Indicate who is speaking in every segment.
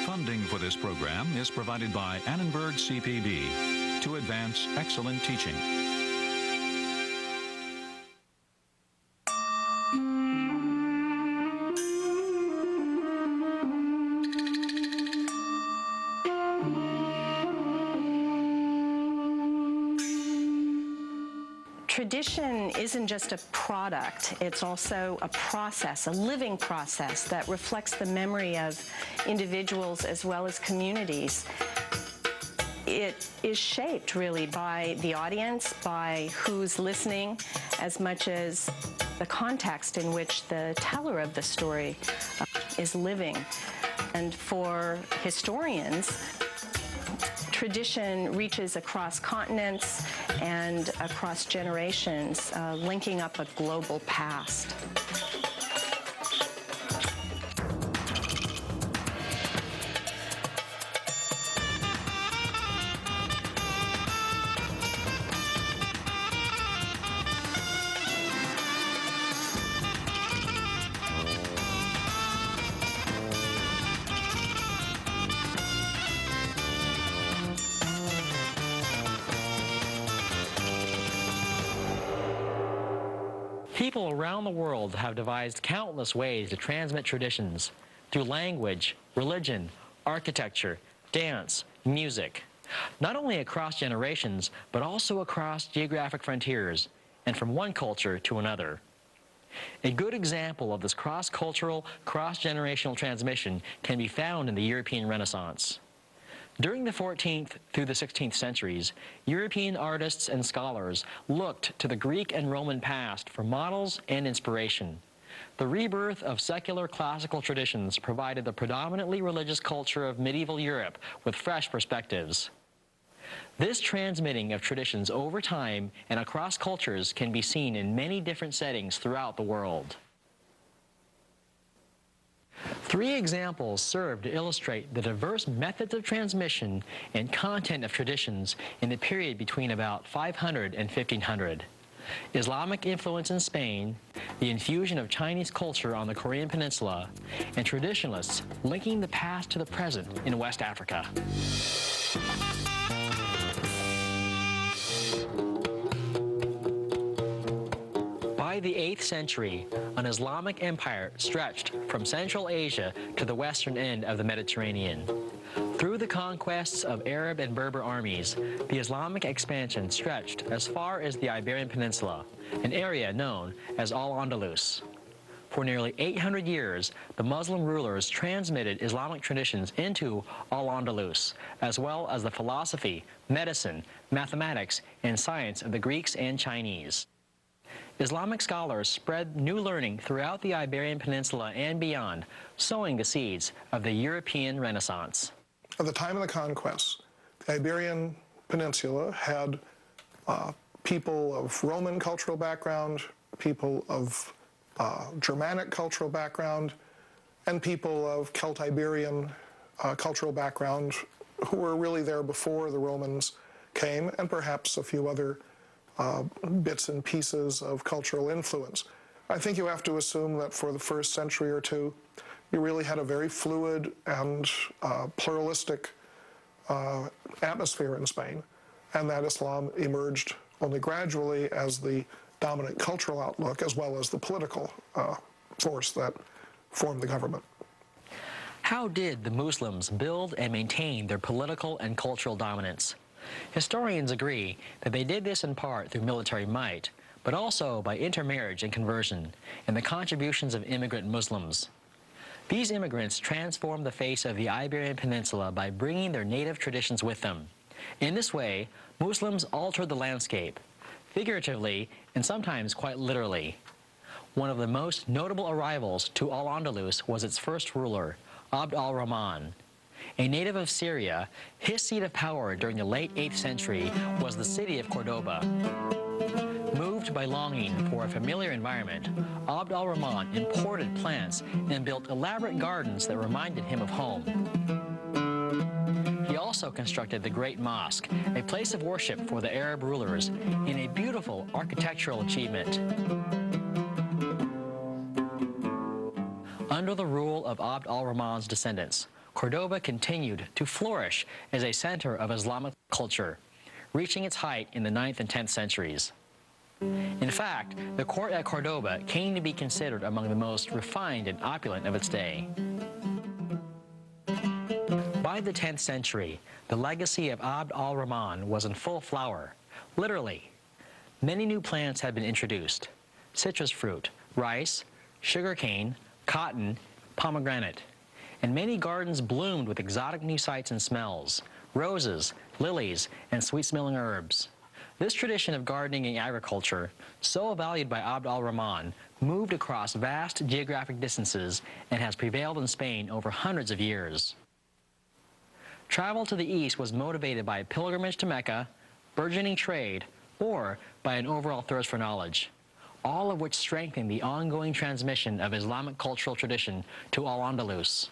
Speaker 1: Funding for this program is provided by Annenberg CPD to advance excellent teaching.
Speaker 2: Tradition isn't just a product, it's also a process, a living process that reflects the memory of individuals as well as communities. It is shaped really by the audience, by who's listening, as much as the context in which the teller of the story is living. And for historians, tradition reaches across continents and across generations, linking up a global past.
Speaker 3: People around the world have devised countless ways to transmit traditions through language, religion, architecture, dance, music, not only across generations, but also across geographic frontiers and from one culture to another. A good example of this cross-cultural, cross-generational transmission can be found in the European Renaissance. During the 14th through the 16th centuries, European artists and scholars looked to the Greek and Roman past for models and inspiration. The rebirth of secular classical traditions provided the predominantly religious culture of medieval Europe with fresh perspectives. This transmitting of traditions over time and across cultures can be seen in many different settings throughout the world. Three examples serve to illustrate the diverse methods of transmission and content of traditions in the period between about 500 and 1500. Islamic influence in Spain, the infusion of Chinese culture on the Korean Peninsula, and traditionalists linking the past to the present in West Africa. By the 8th century, an Islamic empire stretched from Central Asia to the western end of the Mediterranean. Through the conquests of Arab and Berber armies, the Islamic expansion stretched as far as the Iberian Peninsula, an area known as Al-Andalus. For nearly 800 years, the Muslim rulers transmitted Islamic traditions into Al-Andalus, as well as the philosophy, medicine, mathematics, and science of the Greeks and Chinese. Islamic scholars spread new learning throughout the Iberian Peninsula and beyond, sowing the seeds of the European Renaissance.
Speaker 4: At the time of the conquest, the Iberian Peninsula had people of Roman cultural background, people of Germanic cultural background, and people of Celtiberian cultural background who were really there before the Romans came, and perhaps a few other bits and pieces of cultural influence. I think you have to assume that for the first century or two, you really had a very fluid and pluralistic atmosphere in Spain, and that Islam emerged only gradually as the dominant cultural outlook as well as the political force that formed the government.
Speaker 3: How did the Muslims build and maintain their political and cultural dominance? Historians agree that they did this in part through military might, but also by intermarriage and conversion, and the contributions of immigrant Muslims. These immigrants transformed the face of the Iberian Peninsula by bringing their native traditions with them. In this way, Muslims altered the landscape, figuratively and sometimes quite literally. One of the most notable arrivals to Al-Andalus was its first ruler, Abd al-Rahman. A native of Syria, his seat of power during the late 8th century was the city of Cordoba. Moved by longing for a familiar environment, Abd al-Rahman imported plants and built elaborate gardens that reminded him of home. He also constructed the Great Mosque, a place of worship for the Arab rulers, in a beautiful architectural achievement. Under the rule of Abd al-Rahman's descendants, Cordoba continued to flourish as a center of Islamic culture, reaching its height in the 9th and 10th centuries. In fact, the court at Cordoba came to be considered among the most refined and opulent of its day. By the 10th century, the legacy of Abd al-Rahman was in full flower, literally. Many new plants had been introduced: citrus fruit, rice, sugarcane, cotton, pomegranate. And many gardens bloomed with exotic new sights and smells: roses, lilies, and sweet-smelling herbs. This tradition of gardening and agriculture, so valued by Abd al-Rahman, moved across vast geographic distances and has prevailed in Spain over hundreds of years. Travel to the east was motivated by a pilgrimage to Mecca, burgeoning trade, or by an overall thirst for knowledge, all of which strengthened the ongoing transmission of Islamic cultural tradition to Al-Andalus.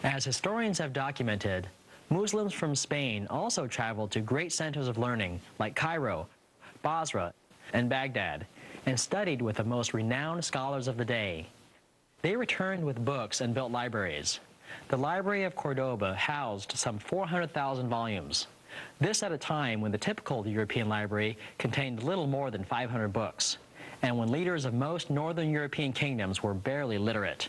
Speaker 3: As historians have documented, Muslims from Spain also traveled to great centers of learning like Cairo, Basra, and Baghdad, and studied with the most renowned scholars of the day. They returned with books and built libraries. The Library of Cordoba housed some 400,000 volumes. This at a time when the typical European library contained little more than 500 books, and when leaders of most northern European kingdoms were barely literate.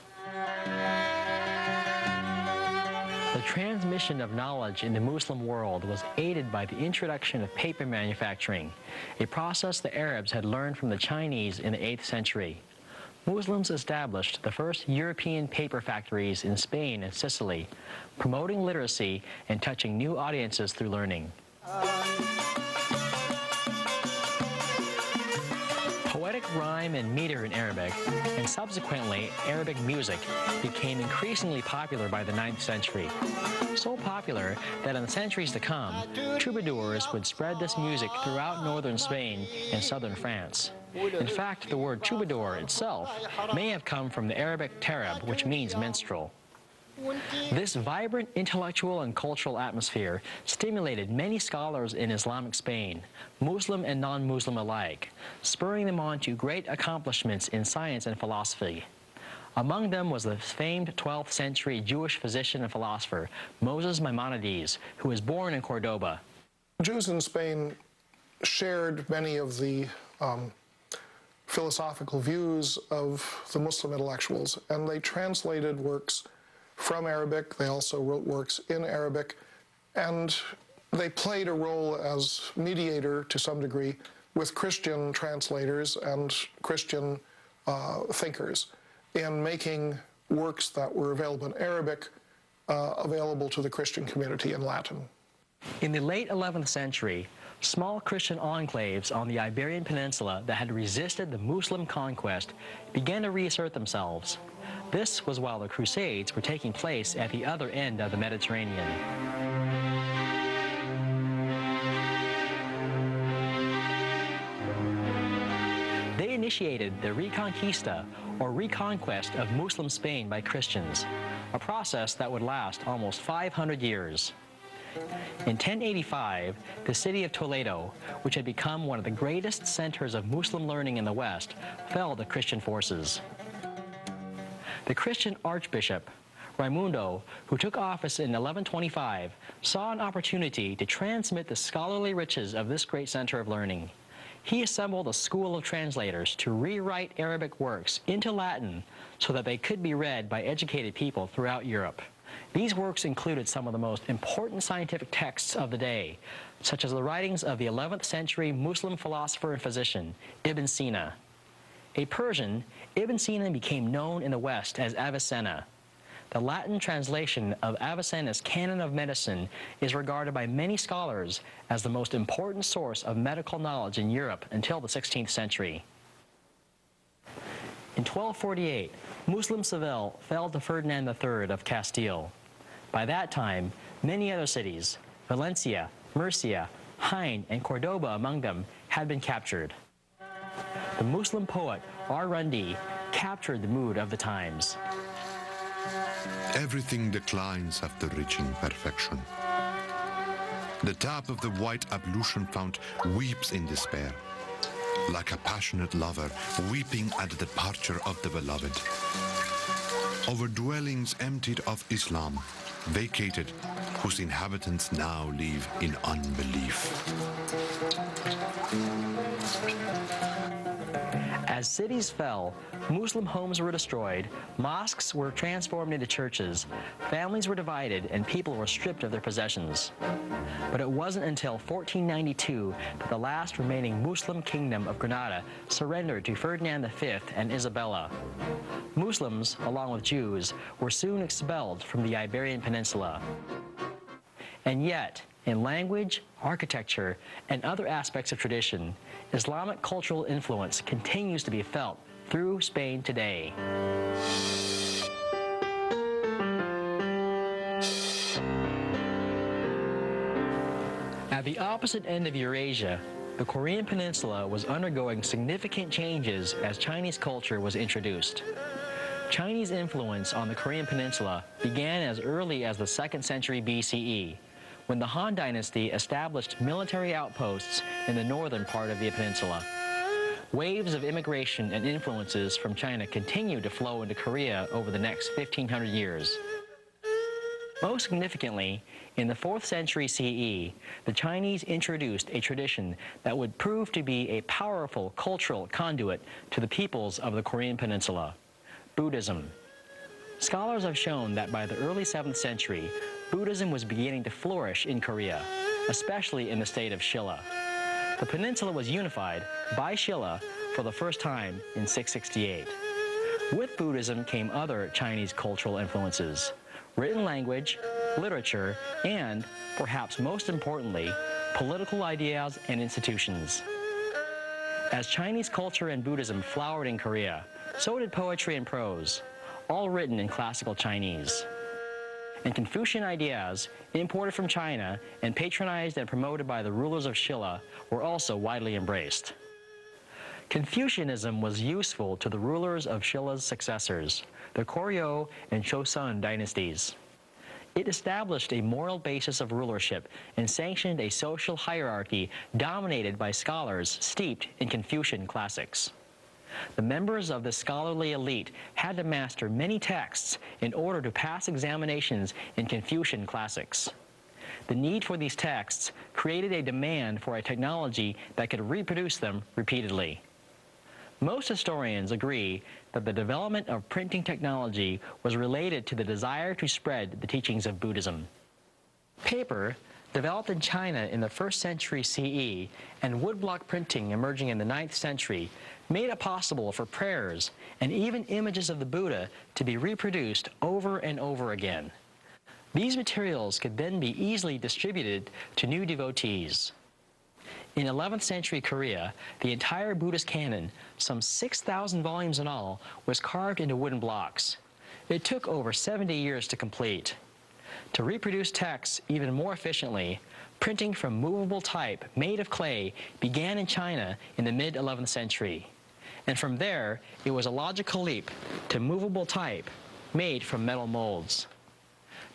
Speaker 3: The transmission of knowledge in the Muslim world was aided by the introduction of paper manufacturing, a process the Arabs had learned from the Chinese in the 8th century. Muslims established the first European paper factories in Spain and Sicily, promoting literacy and touching new audiences through learning. Poetic rhyme and meter in Arabic, and subsequently Arabic music, became increasingly popular by the 9th century. So popular that in the centuries to come, troubadours would spread this music throughout northern Spain and southern France. In fact, the word troubadour itself may have come from the Arabic tarab, which means minstrel. This vibrant intellectual and cultural atmosphere stimulated many scholars in Islamic Spain, Muslim and non-Muslim alike, spurring them on to great accomplishments in science and philosophy. Among them was the famed 12th century Jewish physician and philosopher, Moses Maimonides, who was born in Cordoba.
Speaker 4: Jews in Spain shared many of the philosophical views of the Muslim intellectuals, and they translated works from Arabic. They also wrote works in Arabic, and they played a role as mediator to some degree with Christian translators and Christian thinkers in making works that were available in Arabic available to the Christian community in Latin.
Speaker 3: In the late 11th century, small Christian enclaves on the Iberian Peninsula that had resisted the Muslim conquest began to reassert themselves. This was while the Crusades were taking place at the other end of the Mediterranean. They initiated the Reconquista, or reconquest of Muslim Spain by Christians, a process that would last almost 500 years. In 1085, the city of Toledo, which had become one of the greatest centers of Muslim learning in the West, fell to Christian forces. The Christian archbishop, Raimundo, who took office in 1125, saw an opportunity to transmit the scholarly riches of this great center of learning. He assembled a school of translators to rewrite Arabic works into Latin so that they could be read by educated people throughout Europe. These works included some of the most important scientific texts of the day, such as the writings of the 11th century Muslim philosopher and physician, Ibn Sina. A Persian, Ibn Sina became known in the West as Avicenna. The Latin translation of Avicenna's Canon of Medicine is regarded by many scholars as the most important source of medical knowledge in Europe until the 16th century. In 1248, Muslim Seville fell to Ferdinand III of Castile. By that time, many other cities, Valencia, Murcia, Jaén, and Cordoba among them, had been captured. The Muslim poet Ar-Rundi captured the mood of the times.
Speaker 5: Everything declines after reaching perfection. The tap of the white ablution fount weeps in despair, like a passionate lover weeping at the departure of the beloved. over dwellings emptied of Islam, vacated, whose inhabitants now live in unbelief.
Speaker 3: As cities fell, Muslim homes were destroyed, mosques were transformed into churches, families were divided, and people were stripped of their possessions. But it wasn't until 1492 that the last remaining Muslim kingdom of Granada surrendered to Ferdinand V and Isabella. Muslims, along with Jews, were soon expelled from the Iberian Peninsula. And yet, in language, architecture, and other aspects of tradition, Islamic cultural influence continues to be felt through Spain today. At the opposite end of Eurasia, the Korean Peninsula was undergoing significant changes as Chinese culture was introduced. Chinese influence on the Korean Peninsula began as early as the 2nd century BCE, when the Han Dynasty established military outposts in the northern part of the peninsula. Waves of immigration and influences from China continued to flow into Korea over the next 1,500 years. Most significantly, in the 4th century CE, the Chinese introduced a tradition that would prove to be a powerful cultural conduit to the peoples of the Korean Peninsula: Buddhism. Scholars have shown that by the early 7th century, Buddhism was beginning to flourish in Korea, especially in the state of Shilla. The peninsula was unified by Shilla for the first time in 668. With Buddhism came other Chinese cultural influences: written language, literature, and, perhaps most importantly, political ideas and institutions. As Chinese culture and Buddhism flowered in Korea, so did poetry and prose, all written in classical Chinese. And Confucian ideas, imported from China and patronized and promoted by the rulers of Shilla, were also widely embraced. Confucianism was useful to the rulers of Shilla's successors, the Koryo and Joseon dynasties. It established a moral basis of rulership and sanctioned a social hierarchy dominated by scholars steeped in Confucian classics. The members of the scholarly elite had to master many texts in order to pass examinations in Confucian classics. The need for these texts created a demand for a technology that could reproduce them repeatedly. Most historians agree that the development of printing technology was related to the desire to spread the teachings of Buddhism. Paper, developed in China in the 1st century CE, and woodblock printing emerging in the 9th century, made it possible for prayers and even images of the Buddha to be reproduced over and over again. These materials could then be easily distributed to new devotees. In 11th century Korea, the entire Buddhist canon, some 6,000 volumes in all, was carved into wooden blocks. It took over 70 years to complete. To reproduce texts even more efficiently, printing from movable type made of clay began in China in the mid-11th century. And from there, it was a logical leap to movable type made from metal molds.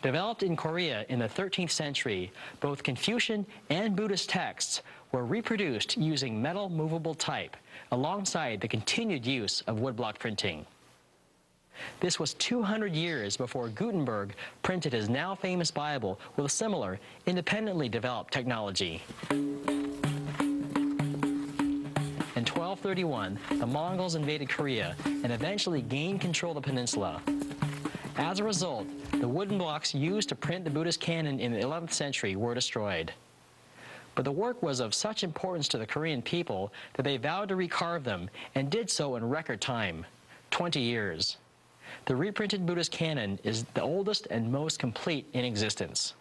Speaker 3: Developed in Korea in the 13th century, both Confucian and Buddhist texts were reproduced using metal movable type alongside the continued use of woodblock printing. This was 200 years before Gutenberg printed his now famous Bible with a similar, independently developed technology. In 1231, the Mongols invaded Korea and eventually gained control of the peninsula. As a result, the wooden blocks used to print the Buddhist canon in the 11th century were destroyed. But the work was of such importance to the Korean people that they vowed to recarve them and did so in record time, 20 years. The reprinted Buddhist canon is the oldest and most complete in existence.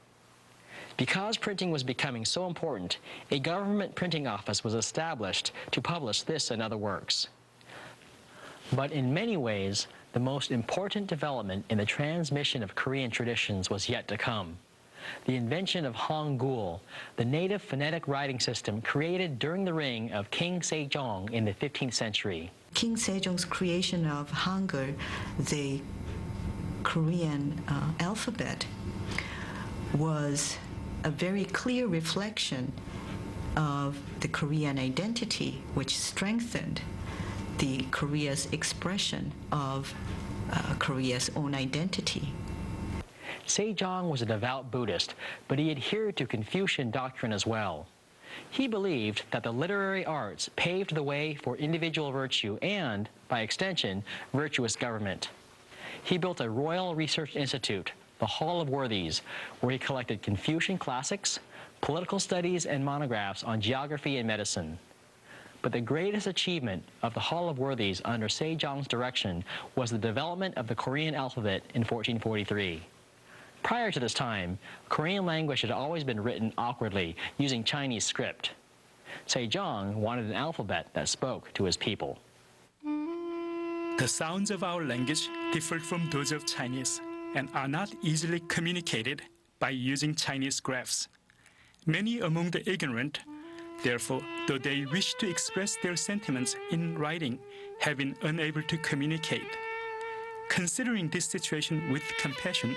Speaker 3: Because printing was becoming so important, a government printing office was established to publish this and other works. But in many ways, the most important development in the transmission of Korean traditions was yet to come: the invention of Hangul, the native phonetic writing system created during the reign of King Sejong in the 15th century.
Speaker 6: King Sejong's creation of Hangul, the Korean alphabet, was a very clear reflection of the Korean identity, which strengthened the Korea's expression of Korea's own identity.
Speaker 3: Sejong was a devout Buddhist, but he adhered to Confucian doctrine as well. He believed that the literary arts paved the way for individual virtue and, by extension, virtuous government. He built a Royal Research Institute, the Hall of Worthies, where he collected Confucian classics, political studies, and monographs on geography and medicine. But the greatest achievement of the Hall of Worthies under Sejong's direction was the development of the Korean alphabet in 1443. Prior to this time, Korean language had always been written awkwardly, using Chinese script. Sejong wanted an alphabet that spoke to his people.
Speaker 7: The sounds of our language differ from those of Chinese and are not easily communicated by using Chinese graphs. Many among the ignorant, therefore, though they wish to express their sentiments in writing, have been unable to communicate. Considering this situation with compassion,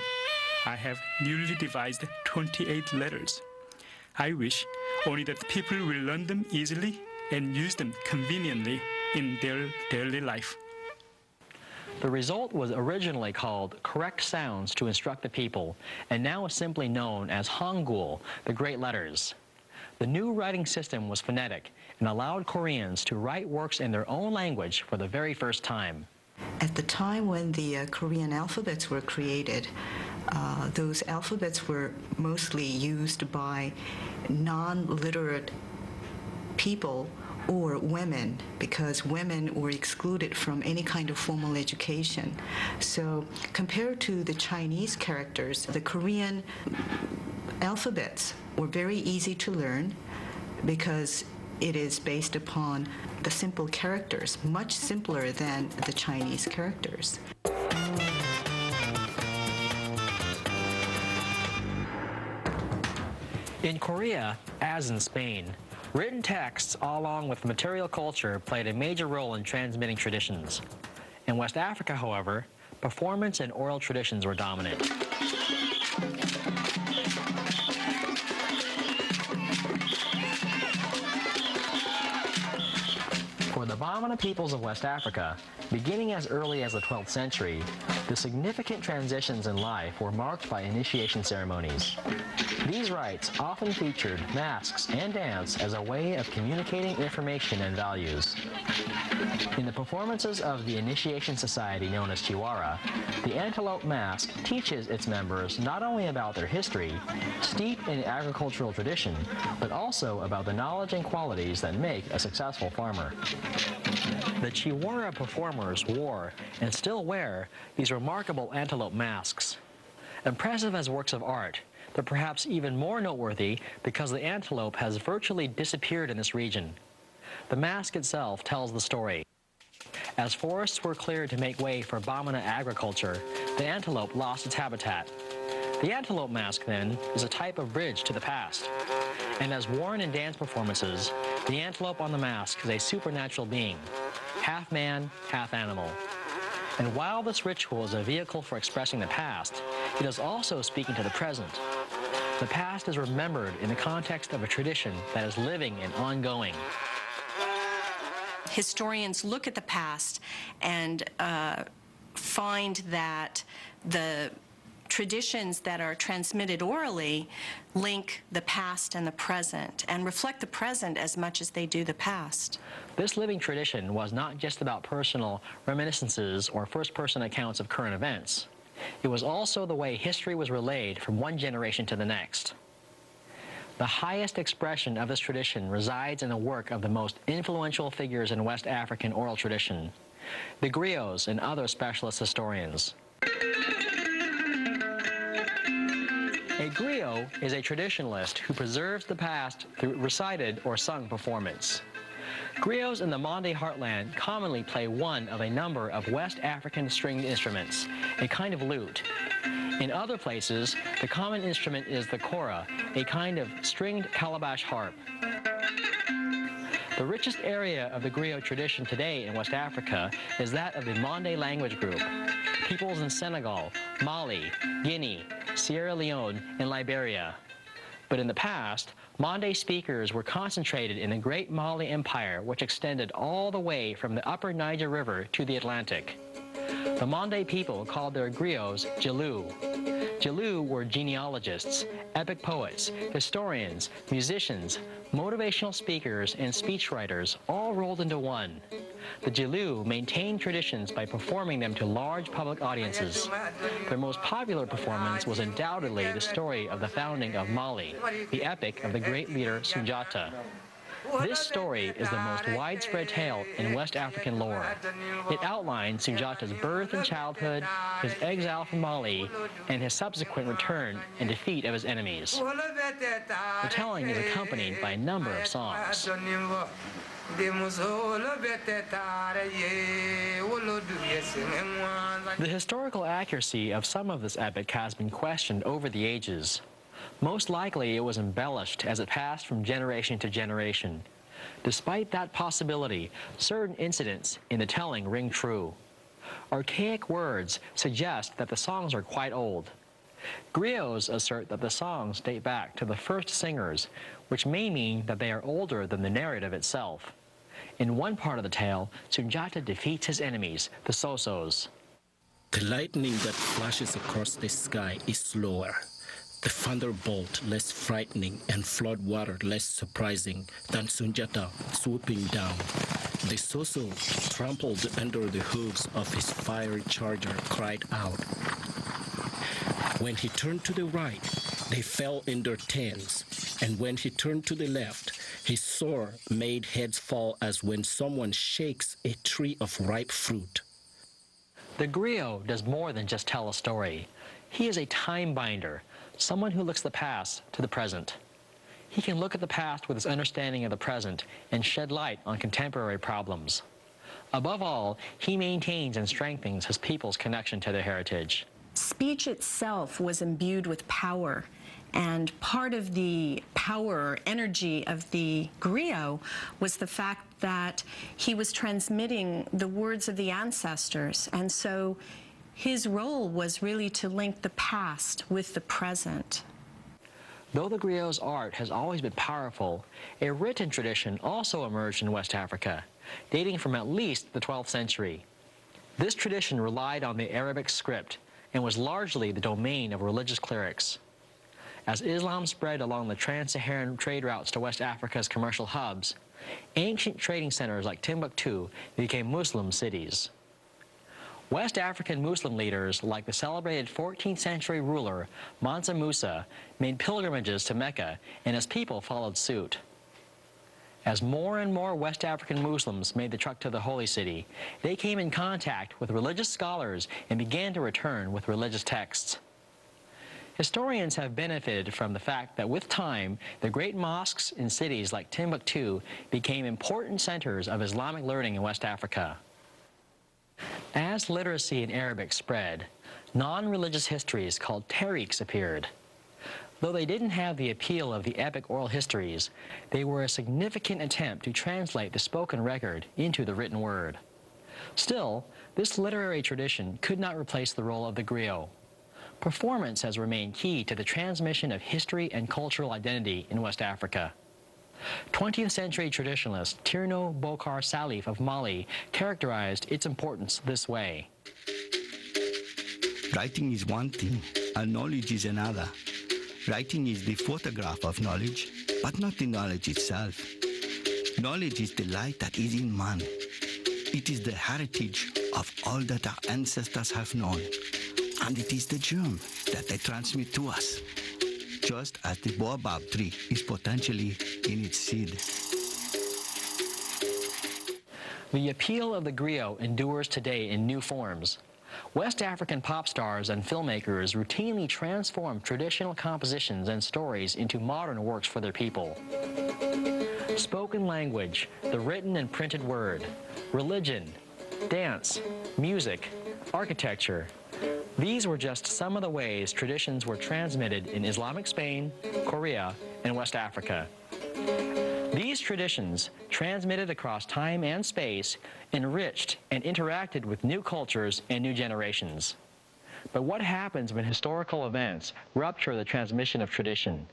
Speaker 7: I have newly devised 28 letters. I wish only that people will learn them easily and use them conveniently in their daily life.
Speaker 3: The result was originally called Correct Sounds to Instruct the People, and now is simply known as Hangul, the Great Letters. The new writing system was phonetic and allowed Koreans to write works in their own language for the very first time.
Speaker 6: At the time when the Korean alphabets were created, those alphabets were mostly used by non-literate people or women, because women were excluded from any kind of formal education. So compared to the Chinese characters, the Korean alphabets were very easy to learn because it is based upon the simple characters, much simpler than the Chinese characters.
Speaker 3: In Korea, as in Spain, written texts along with material culture played a major role in transmitting traditions. In West Africa, however, performance and oral traditions were dominant. For the Bamana peoples of West Africa, beginning as early as the 12th century, the significant transitions in life were marked by initiation ceremonies. These rites often featured masks and dance as a way of communicating information and values. In the performances of the initiation society known as Chiwara, the antelope mask teaches its members not only about their history, steeped in agricultural tradition, but also about the knowledge and qualities that make a successful farmer. The Chiwara performers wore, and still wear, these remarkable antelope masks. Impressive as works of art, but perhaps even more noteworthy because the antelope has virtually disappeared in this region. The mask itself tells the story. As forests were cleared to make way for Bamana agriculture, the antelope lost its habitat. The antelope mask, then, is a type of bridge to the past. And as worn in dance performances, the antelope on the mask is a supernatural being, half man, half animal. And while this ritual is a vehicle for expressing the past, it is also speaking to the present. The past is remembered in the context of a tradition that is living and ongoing.
Speaker 2: Historians look at the past and find that the traditions that are transmitted orally link the past and the present and reflect the present as much as they do the past.
Speaker 3: This living tradition was not just about personal reminiscences or first-person accounts of current events. It was also the way history was relayed from one generation to the next. The highest expression of this tradition resides in the work of the most influential figures in West African oral tradition, the griots and other specialist historians. A griot is a traditionalist who preserves the past through recited or sung performance. Griots in the Mande heartland commonly play one of a number of West African stringed instruments, a kind of lute. In other places, the common instrument is the kora, a kind of stringed calabash harp. The richest area of the griot tradition today in West Africa is that of the Mande language group. Peoples in Senegal, Mali, Guinea, Sierra Leone, and Liberia. But in the past, Mande speakers were concentrated in the Great Mali Empire, which extended all the way from the upper Niger River to the Atlantic. The Mande people called their griots Jilu. Jilu were genealogists, epic poets, historians, musicians, motivational speakers, and speechwriters, all rolled into one. The Jilu maintained traditions by performing them to large public audiences. Their most popular performance was undoubtedly the story of the founding of Mali, the epic of the great leader Sunjata. This story is the most widespread tale in West African lore. It outlines Sunjata's birth and childhood, his exile from Mali, and his subsequent return and defeat of his enemies. The telling is accompanied by a number of songs. The historical accuracy of some of this epic has been questioned over the ages. Most likely it was embellished as it passed from generation to generation. Despite that possibility, certain incidents in the telling ring true. Archaic words suggest that the songs are quite old. Griots assert that the songs date back to the first singers, which may mean that they are older than the narrative itself. In one part of the tale, Sunjata defeats his enemies, the Sosos.
Speaker 8: The lightning that flashes across the sky is slower. The thunderbolt less frightening and flood water less surprising than Sunjata swooping down. The Soso, trampled under the hooves of his fiery charger, cried out. When he turned to the right, they fell in their tents, and when he turned to the left, his sword made heads fall as when someone shakes a tree of ripe fruit.
Speaker 3: The griot does more than just tell a story. He is a time binder, someone who looks the past to the present. He can look at the past with his understanding of the present and shed light on contemporary problems. Above all, he maintains and strengthens his people's connection to their heritage.
Speaker 2: Speech itself was imbued with power, and part of the power or energy of the griot was the fact that he was transmitting the words of the ancestors, and so his role was really to link the past with the present.
Speaker 3: Though the griot's art has always been powerful, a written tradition also emerged in West Africa, dating from at least the 12th century. This tradition relied on the Arabic script and was largely the domain of religious clerics. As Islam spread along the trans-Saharan trade routes to West Africa's commercial hubs, ancient trading centers like Timbuktu became Muslim cities. West African Muslim leaders like the celebrated 14th century ruler Mansa Musa made pilgrimages to Mecca, and his people followed suit. As more and more West African Muslims made the trek to the holy city, they came in contact with religious scholars and began to return with religious texts. Historians have benefited from the fact that with time, the great mosques in cities like Timbuktu became important centers of Islamic learning in West Africa. As literacy in Arabic spread, non-religious histories called tarikhs appeared. Though they didn't have the appeal of the epic oral histories, they were a significant attempt to translate the spoken record into the written word. Still, this literary tradition could not replace the role of the griot. Performance has remained key to the transmission of history and cultural identity in West Africa. 20th century traditionalist Tirno Bokar Salif of Mali characterized its importance this way.
Speaker 9: Writing is one thing, and knowledge is another. Writing is the photograph of knowledge, but not the knowledge itself. Knowledge is the light that is in man. It is the heritage of all that our ancestors have known, and it is the germ that they transmit to us, just as the baobab tree is potentially in its seed.
Speaker 3: The appeal of the griot endures today in new forms. West African pop stars and filmmakers routinely transform traditional compositions and stories into modern works for their people. Spoken language, the written and printed word, religion, dance, music, architecture. These were just some of the ways traditions were transmitted in Islamic Spain, Korea, and West Africa. These traditions, transmitted across time and space, enriched and interacted with new cultures and new generations. But what happens when historical events rupture the transmission of tradition?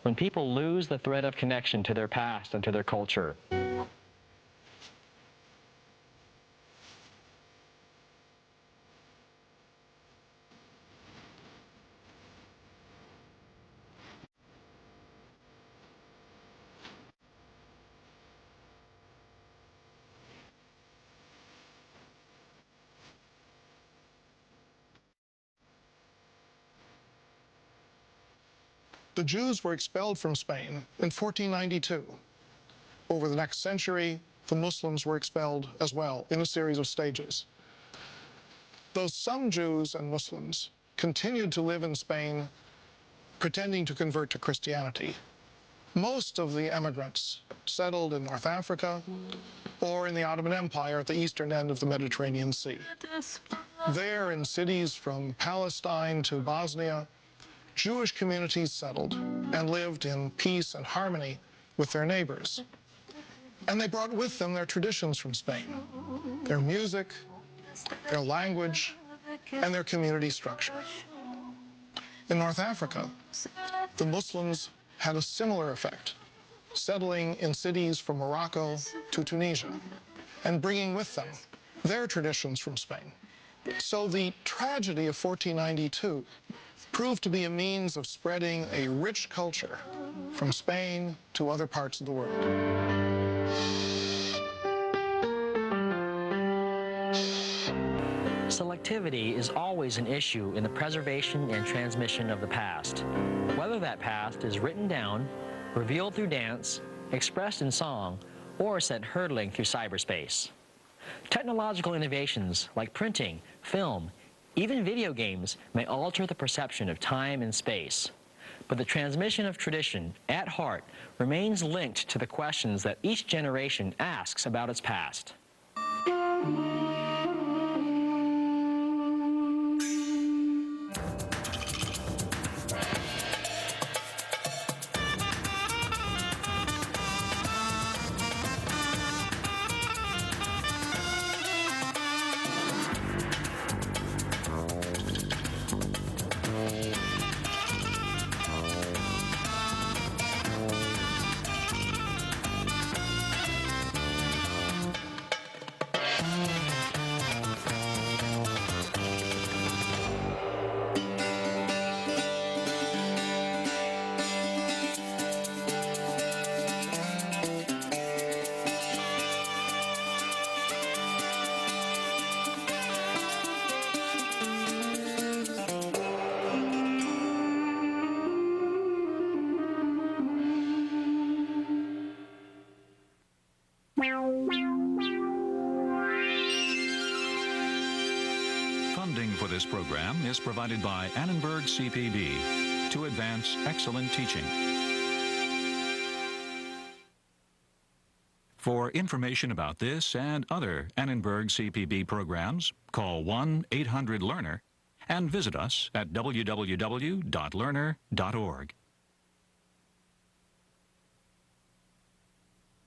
Speaker 3: When people lose the thread of connection to their past and to their culture?
Speaker 4: The Jews were expelled from Spain in 1492. Over the next century, the Muslims were expelled as well in a series of stages. Though some Jews and Muslims continued to live in Spain pretending to convert to Christianity, most of the emigrants settled in North Africa or in the Ottoman Empire at the eastern end of the Mediterranean Sea. There, in cities from Palestine to Bosnia, Jewish communities settled and lived in peace and harmony with their neighbors. And they brought with them their traditions from Spain, their music, their language, and their community structure. In North Africa, the Muslims had a similar effect, settling in cities from Morocco to Tunisia and bringing with them their traditions from Spain. So the tragedy of 1492 proved to be a means of spreading a rich culture from Spain to other parts of the world.
Speaker 3: Selectivity is always an issue in the preservation and transmission of the past. Whether that past is written down, revealed through dance, expressed in song, or sent hurtling through cyberspace. Technological innovations like printing, film, even video games may alter the perception of time and space. But the transmission of tradition, at heart, remains linked to the questions that each generation asks about its past.
Speaker 1: Funding for this program is provided by Annenberg CPB to advance excellent teaching. For information about this and other Annenberg CPB programs, call 1-800-LEARNER and visit us at www.learner.org.